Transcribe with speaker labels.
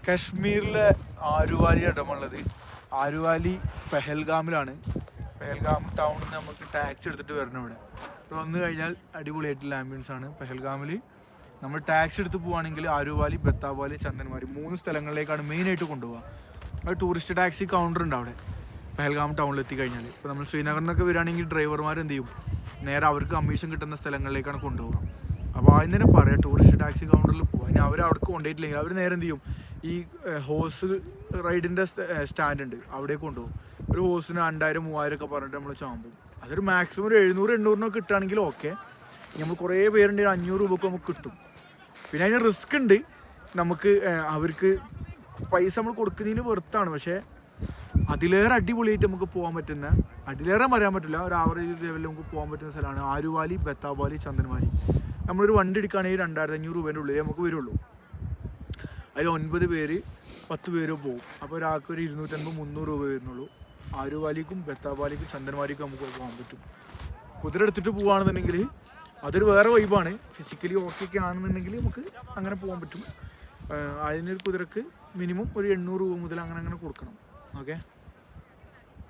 Speaker 1: കശ്മീരിലെ ആരുവാലി ഇടമുള്ളത്. ആരുവാലി പെഹൽഗാമിലാണ്. പെഹൽഗാം ടൗണിൽ നിന്ന് നമുക്ക് ടാക്സി എടുത്തിട്ട് വരണം. ഇവിടെ വന്നു കഴിഞ്ഞാൽ അടിപൊളിയായിട്ടുള്ള ആംബിയൻസ് ആണ്. പെഹൽഗാമിൽ നമ്മൾ ടാക്സി എടുത്ത് പോവുകയാണെങ്കിൽ ആരുവാലി, ബത്താവാലി, ചന്ദൻവാലി 3 സ്ഥലങ്ങളിലേക്കാണ് മെയിനായിട്ട് കൊണ്ടുപോകുക. അത് ടൂറിസ്റ്റ് ടാക്സി കൗണ്ടർ ഉണ്ട് അവിടെ പെഹൽഗാം ടൗണിൽ എത്തിക്കഴിഞ്ഞാൽ. ഇപ്പോൾ നമ്മൾ ശ്രീനഗറിൽ നിന്നൊക്കെ വരികയാണെങ്കിൽ ഡ്രൈവർമാർ എന്ത് ചെയ്യും, നേരെ അവർക്ക് കമ്മീഷൻ കിട്ടുന്ന സ്ഥലങ്ങളിലേക്കാണ് കൊണ്ടുപോകുക. അപ്പോൾ ആദ്യം തന്നെ പറയാം ടൂറിസ്റ്റ് ടാക്സി കൗണ്ടറിൽ പോകുക. ഇനി അവർ അവിടെ കൊണ്ടുപോയിട്ടില്ലെങ്കിൽ അവർ നേരെ എന്ത് ചെയ്യും, ഈ ഹോസ് റൈഡിൻ്റെ സ്റ്റാൻഡ് ഉണ്ട്, അവിടെ കൊണ്ടുപോകും. ഒരു ഹോസിന് 2000, 3000 ഒക്കെ പറഞ്ഞിട്ട് നമ്മൾ ചാമ്പും. അതൊരു മാക്സിമം ഒരു 700, 800 കിട്ടുകയാണെങ്കിൽ ഓക്കെ. നമ്മൾ കുറേ പേരുണ്ട്, 500 രൂപക്ക് നമുക്ക് കിട്ടും. പിന്നെ അതിന് റിസ്ക് ഉണ്ട്. നമുക്ക് അവർക്ക് പൈസ നമ്മൾ കൊടുക്കുന്നതിന് വെറുത്താണ്, പക്ഷേ അതിലേറെ അടിപൊളിയായിട്ട് നമുക്ക് പോകാൻ പറ്റുന്ന, അതിലേറെ പറയാൻ പറ്റില്ല, ഒരു ആവറേജ് ലെവലിൽ നമുക്ക് പോകാൻ പറ്റുന്ന സ്ഥലമാണ് ആരുവാലി, ബത്താവാലി, ചന്ദൻവാലി. നമ്മളൊരു വണ്ടി എടുക്കുകയാണെങ്കിൽ 2500 രൂപേൻ്റെ ഉള്ളിൽ നമുക്ക് വരുള്ളൂ. അതിൽ 9 പേര് 10 പേരോ പോകും. അപ്പോൾ ഒരാൾക്ക് ഒരു 250, 300 രൂപ വരുന്നുള്ളൂ. ആരുവാലിക്കും ബത്താവാലിക്കും ചന്ദൻവാലിക്കും നമുക്ക് പോകാൻ പറ്റും. കുതിര എടുത്തിട്ട് പോവുകയാണെന്നുണ്ടെങ്കിൽ അതൊരു വേറെ വൈബാണ്. ഫിസിക്കലി ഓക്കെ ഒക്കെ ആണെന്നുണ്ടെങ്കിൽ നമുക്ക് അങ്ങനെ പോകാൻ പറ്റും. അതിനൊരു കുതിരക്ക് മിനിമം ഒരു 800 രൂപ മുതൽ അങ്ങനെ കൊടുക്കണം. ഓക്കെ.